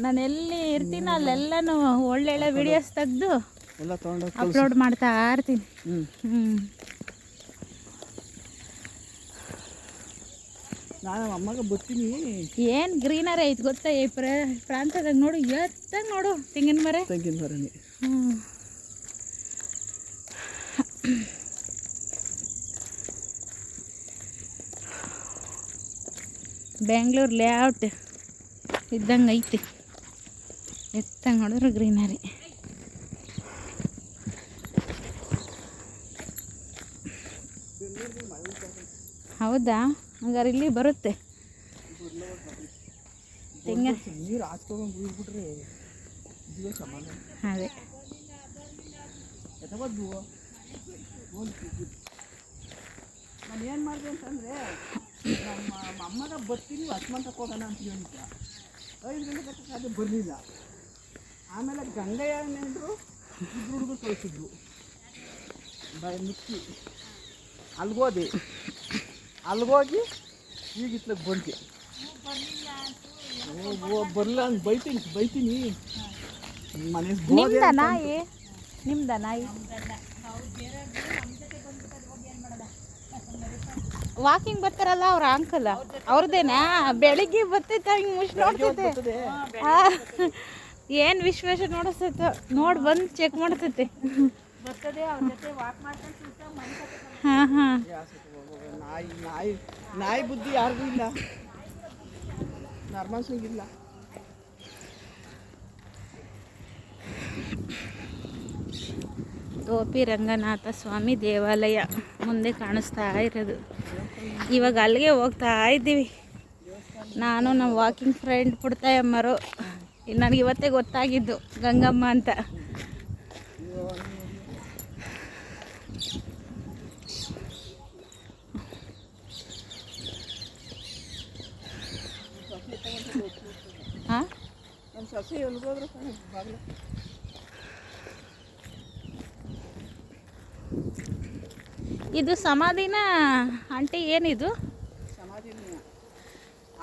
ನಾನು ಎಲ್ಲಿ ಇರ್ತೀನಿ ಅಲ್ಲೆಲ್ಲನೂ ಒಳ್ಳೊಳ್ಳೆ ವಿಡಿಯೋಸ್ ತೆಗೆದು ಎಲ್ಲ ತೊಗೊಂಡು ಅಪ್ಲೋಡ್ ಮಾಡ್ತಾ ಇರ್ತೀನಿ. ನಾನು ಅಮ್ಮಗೆ ಬರ್ತೀನಿ. ಏನು ಗ್ರೀನರಿ ಐತೆ ಗೊತ್ತಾ ಈ ಪ್ರಾಂತದಾಗ. ನೋಡು ಎತ್ತಾಗ ನೋಡು ತೆಂಗಿನ ಮರನೇ. ಬೆಂಗಳೂರು ಲೇಔಟ್ ಇದ್ದಂಗೆ ಐತಿ. ಎತ್ತಂಗೆ ನೋಡಿದ್ರೆ ಗ್ರೀನರಿ. ಹೌದಾ? ಹಂಗಾರೆ ಇಲ್ಲಿ ಬರುತ್ತೆ ತೆಂಗ. ನೀರು ಹಾಕ್ಸ್ಕೊಂಡು ಬಿಟ್ಬಿಟ್ರೆ ಅದೇ ನಾನು ಏನು ಮಾಡಿದೆ ಅಂತಂದರೆ, ನಮ್ಮ ಅಮ್ಮಗ ಬರ್ತೀನಿ ಹಸ್ಮಂತಕ್ಕೆ ಹೋಗೋಣ ಅಂತೀವಿ ಅಂತ 5 ಗಂಟೆ ಅದು ಬರಲಿಲ್ಲ. ಆಮೇಲೆ ಗಂಗಯ್ಯ ಏನೇಂದ್ರು 2 ಹುಡುಗರು ಕಳಿಸಿದ್ರು ಮುಚ್ಚಿ. ಅಲ್ಗೋಗಿ ಈಗ ಇತ್ಲಕ್ಕೆ ಬಂದೆ. ಬರಲ್ಲ ಅಂತ ಬೈತೀನಿ ಮನೆ. ನಿಮ್ದ ನಾಯಿ ವಾಕಿಂಗ್ ಬರ್ತಾರಲ್ಲ ಅವ್ರ ಅಂಕಲ್ ಅವ್ರದ್ದೇನಾ? ಬೆಳಿಗ್ಗೆ ಬರ್ತೈತೆ ಹಿಂಗೆ ಮುಚ್ಚಿ ನೋಡ್ತೈತೆ. ಏನು ವಿಶ್ವಾಸ ನೋಡಿಸ್ತೈತೆ ನೋಡಿ ಬಂದು ಚೆಕ್ ಮಾಡ್ತೈತೆ. ಹಾಂ ಹಾಂ. ನಾಯಿ ಬುದ್ಧಿ ಯಾರಿಗೂ ಇಲ್ಲ, ನರ್ಮನ್ಸಂಗಿಲ್ಲ. ಟೋಪಿ ರಂಗನಾಥ ಸ್ವಾಮಿ ದೇವಾಲಯ ಮುಂದೆ ಕಾಣಿಸ್ತಾ ಇರೋದು. ಇವಾಗ ಅಲ್ಲಿಗೆ ಹೋಗ್ತಾ ಇದ್ದೀವಿ ನಾನು ನಮ್ಮ ವಾಕಿಂಗ್ ಫ್ರೆಂಡ್ ಪುಡ್ತಾಯಮ್ಮರು. ನನಗೆ ಇವತ್ತೇ ಗೊತ್ತಾಗಿದ್ದು ಗಂಗಮ್ಮ ಅಂತ. ಹಾಂ, ನಮ್ಮ ಸಸಿ ಎಲ್ಗೋದ್ರು ಬಾಗಿಲು. ಇದು ಸಮಾಧಿನ ಆಂಟಿ? ಏನಿದು ಸಮಾಧಿ?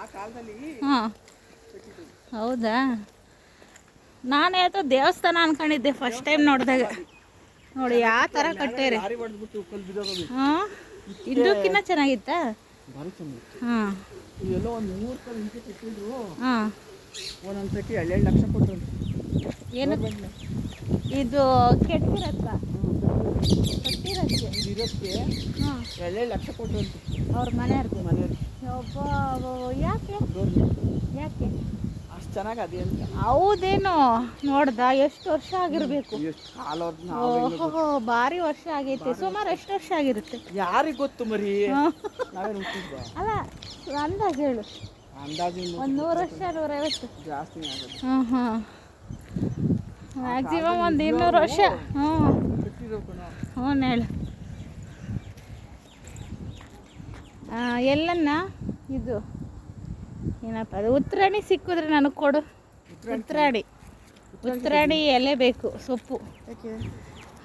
ಆ ಕಾಲದಲ್ಲಿ. ಹಾಂ, ಹೌದಾ? ನಾನು ಯಾವತ್ತೋ ದೇವಸ್ಥಾನ ಅನ್ಕೊಂಡಿದ್ದೆ ಫಸ್ಟ್ ಟೈಮ್ ನೋಡಿದಾಗ. ನೋಡಿ ಯಾವ ಥರ ಕಟ್ಟೇರಿ. ಹಾಂ, ಇದಕ್ಕಿನ್ನ ಚೆನ್ನಾಗಿತ್ತಾ? ಹಾಂ, ಇವೆಲ್ಲ ಒಂದು 3 ಕಲ್ ಇಂಚೆ ಕಟ್ಟಿದ್ರು. ಹಾಂ, ಒಂದೊಂದು ಸತಿ 2 ಲಕ್ಷ ಕೊಟ್ಟರು. ಏನು ಇದು ಕೆಟ್ಟಿರತ್ತ? ಕಟ್ಟಿರತ್ತೆ ಇರೋಕ್ಕೆ. ಹಾಂ, 2 ಲಕ್ಷ ಕೊಟ್ಟರು ಅವ್ರ ಮನೆಯವ್ರಿಗೆ. ಮನೆಯವ್ರಿಗೆ ಯಾಕೆ ಯಾಕೆ ಅಷ್ಟು ಚೆನ್ನಾಗಿ ಅದೇ ಅಂತ. ಹೌದೇನೋ? ನೋಡ್ದ ಎಷ್ಟು ವರ್ಷ ಆಗಿರ್ಬೇಕು? ಓಹೋ, ಭಾರಿ ವರ್ಷ ಆಗೈತೆ. ಸುಮಾರು ಎಷ್ಟು ವರ್ಷ ಆಗಿರುತ್ತೆ ಯಾರಿಗೆ ಗೊತ್ತು ಮರಿ. ಅಲ್ಲ ಅಂದಾಜು ಹೇಳು. ಅಂದಾಜು ಒಂದು 100 ವರ್ಷ 150 ಜಾಸ್ತಿ ಆಗುತ್ತೆ. ಹಾಂ ಹಾಂ, ಮ್ಯಾಕ್ಸಿಮಮ್ ಒಂದು 200 ವರ್ಷ. ಹ್ಞೂ ಹ್ಞೂ ಹೇಳು. ಎಲ್ಲನ್ನ ಇದು ಏನಪ್ಪ ಅದು ಉತ್ತರಾಣಿ ಸಿಕ್ಕಿದ್ರೆ ನನಗೆ ಕೊಡು. ಉತ್ತರಾಣಿ ಎಲೆ ಬೇಕು, ಸೊಪ್ಪು.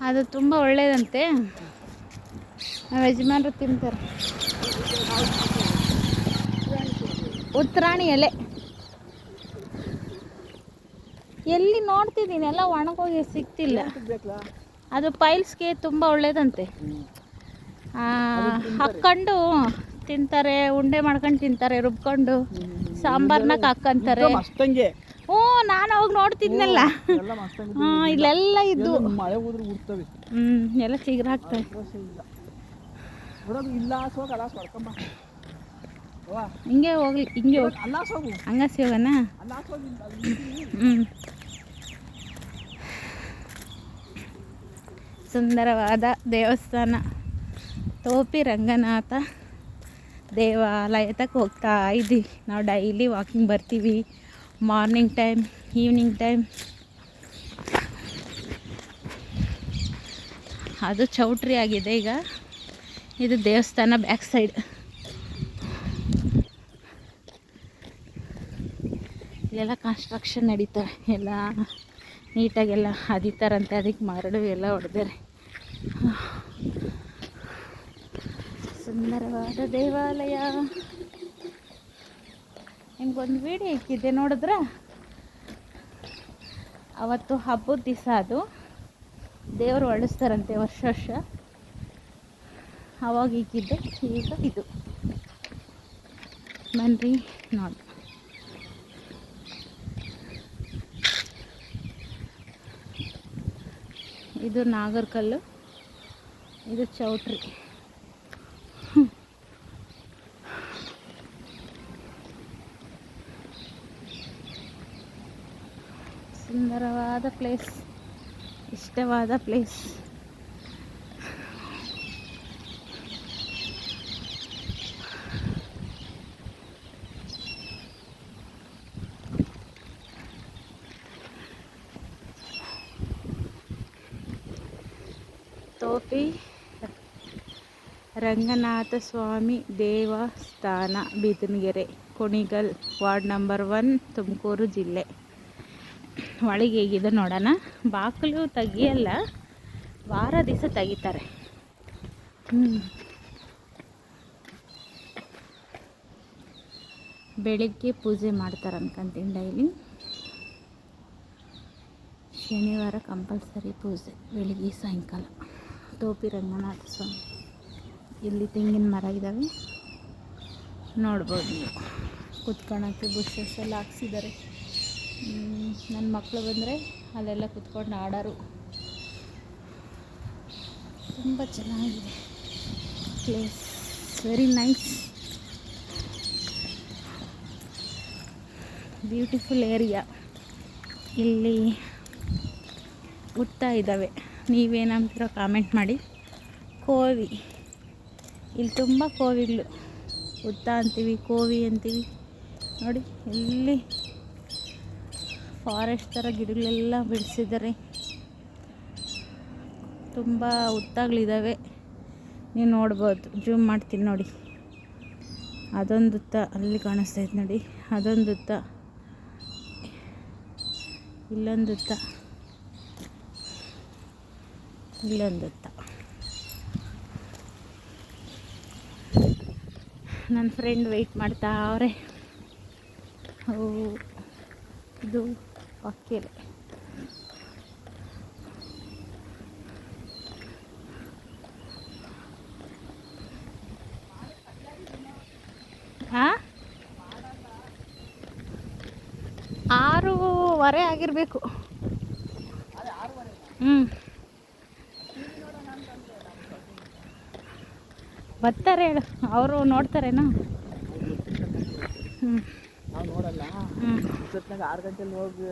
ಅದು ತುಂಬ ಒಳ್ಳೆಯದಂತೆ, ನಮ್ಮ ಯಜಮಾನರು ತಿಂತಾರೆ. ಉತ್ತರಾಣಿ ಎಲೆ ಎಲ್ಲಿ ನೋಡ್ತಿದ್ದೀನಿ, ಎಲ್ಲ ಒಣಗೋಗಿ ಸಿಗ್ತಿಲ್ಲ. ಅದು ಪೈಲ್ಸ್ಗೆ ತುಂಬ ಒಳ್ಳೇದಂತೆ. ಹಾಕ್ಕೊಂಡು ತಿಂತಾರೆ, ಉಂಡೆ ಮಾಡ್ಕೊಂಡು ತಿಂತಾರೆ, ರುಬ್ಕೊಂಡು ಸಾಂಬಾರ್ನಾಗ ಹಾಕ್ಕಂತಾರೆ. ಹ್ಞೂ, ನಾನು ಅವಾಗ ನೋಡ್ತಿದ್ನಲ್ಲ. ಹಾಂ, ಇಲ್ಲೆಲ್ಲ ಇದ್ದು ಎಲ್ಲ ಚಿಗುರು ಹಾಕ್ತವೆ. ಹಿಂಗೆ ಹೋಗ್ಲಿ, ಹಿಂಗೆ ಹೋಗಿ ಹಂಗಾಸಿ ಹೋಗೋಣ. ಸುಂದರವಾದ ದೇವಸ್ಥಾನ ಟೋಪಿ ರಂಗನಾಥ ದೇವಾಲಯಕ್ಕೆ ಹೋಗ್ತಾ ಇದ್ದೀವಿ. ನಾವು ಡೈಲಿ ವಾಕಿಂಗ್ ಬರ್ತೀವಿ, ಮಾರ್ನಿಂಗ್ ಟೈಮ್, ಈವ್ನಿಂಗ್ ಟೈಮ್. ಅದು ಚೌಟ್ರಿ ಆಗಿದೆ ಈಗ. ಇದು ದೇವಸ್ಥಾನ ಬ್ಯಾಕ್ ಸೈಡ್. ಇಲ್ಲೆಲ್ಲ ಕನ್ಸ್ಟ್ರಕ್ಷನ್ ನಡೀತವೆ. ಎಲ್ಲ ನೀಟಾಗೆಲ್ಲ ಅದಿತಾರಂತೆ, ಅದಕ್ಕೆ ಮರಳು ಎಲ್ಲ ಹೊಡೆದಾರೆ. ಸುಂದರವಾದ ದೇವಾಲಯ. ನಿಮ್ಗೊಂದು ವಿಡಿಯೋ ಇಕ್ಕಿದ್ದೆ, ನೋಡಿದ್ರ? ಅವತ್ತು ಹಬ್ಬದ ದಿವಸ ಅದು ದೇವರು ಹೊಳಿಸ್ತಾರಂತೆ ವರ್ಷ ವರ್ಷ. ಅವಾಗ ಈಗಿದ್ದು, ಈಗ ಇದು. ಬನ್ರಿ ನೋಡಿ. ಇದು ನಾಗರಕಲ್ಲು, ಇದು ಚೌಟ್ರಿ. ಸುಂದರವಾದ ಪ್ಲೇಸ್, ಇಷ್ಟವಾದ ಪ್ಲೇಸ್. ತೋಪಿ ರಂಗನಾಥ ಸ್ವಾಮಿ ದೇವಸ್ಥಾನ, ಬೀದನಗೆರೆ, ಕುಣಿಗಲ್, ವಾರ್ಡ್ ನಂಬರ್ 1, ತುಮಕೂರು ಜಿಲ್ಲೆ. ಒಳಗೆ ಹೇಗಿದೆ ನೋಡೋಣ. ಬಾಗಿಲು ತೆಗಿಯಲ್ಲ, ವಾರ ದಿವಸ ತೆಗಿತಾರೆ. ಬೆಳಿಗ್ಗೆ ಪೂಜೆ ಮಾಡ್ತಾರೆ ಅನ್ಕೊಂತೀನಿ ಡೈಲಿ. ಶನಿವಾರ ಕಂಪಲ್ಸರಿ ಪೂಜೆ, ಬೆಳಿಗ್ಗೆ ಸಾಯಂಕಾಲ. ತೋಪಿ ರಂಗನಾಥ ಸ್ವಾಮಿ. ಇಲ್ಲಿ ತೆಂಗಿನ ಮರ ಇದ್ದಾವೆ, ನೋಡ್ಬೋದು ನೀವು. ಕುತ್ಕೊಳ್ಳೋಕ್ಕೆ ಬುಷಸ್ ಎಲ್ಲ ಹಾಕ್ಸಿದ್ದಾರೆ. ನನ್ನ ಮಕ್ಕಳು ಬಂದರೆ ಅಲ್ಲೆಲ್ಲ ಕುತ್ಕೊಂಡು ಆಡೋರು. ತುಂಬ ಚೆನ್ನಾಗಿದೆ place, very nice, beautiful area. ಇಲ್ಲಿ ಹುತ್ತಾ ಇದ್ದಾವೆ, ನೀವೇನಂತೀರೋ ಕಾಮೆಂಟ್ ಮಾಡಿ. ಕೋವಿ, ಇಲ್ಲಿ ತುಂಬ ಕೋವಿಗಳು, ಹುತ್ತಾ ಅಂತೀವಿ, ಕೋವಿ ಅಂತೀವಿ ನೋಡಿ. ಇಲ್ಲಿ ಫಾರೆಸ್ಟ್ ಥರ ಗಿಡಗಳೆಲ್ಲ ಬೆಳೆಸಿದ್ದಾರೆ. ತುಂಬ ಹುತ್ತಗಳಿದ್ದಾವೆ, ನೀವು ನೋಡ್ಬೋದು. ಜೂಮ್ ಮಾಡ್ತೀನಿ ನೋಡಿ. ಅದೊಂದು ಹುತ್ತ ಅಲ್ಲಿ ಕಾಣಿಸ್ತೈತೆ ನೋಡಿ, ಅದೊಂದು ಹುತ್ತ, ಇಲ್ಲೊಂದು ಹುತ್ತ, ಇಲ್ಲೊಂದು ಹುತ್ತ. ನನ್ನ ಫ್ರೆಂಡ್ ವೆಯ್ಟ್ ಮಾಡ್ತಾ ಅವರೇ. ಇದು ಅಕ್ಕೆಲೆ. ಹಾಂ, 6:15 ಆಗಿರಬೇಕು. ಬರ್ತಾರೆ ಹೇಳು, ಅವರು ನೋಡ್ತಾರೇನೋ. ನಾವು ನೋಡಲ್ಲ. 6 ಗಂಟೆಲಿ ಹೋಗಿ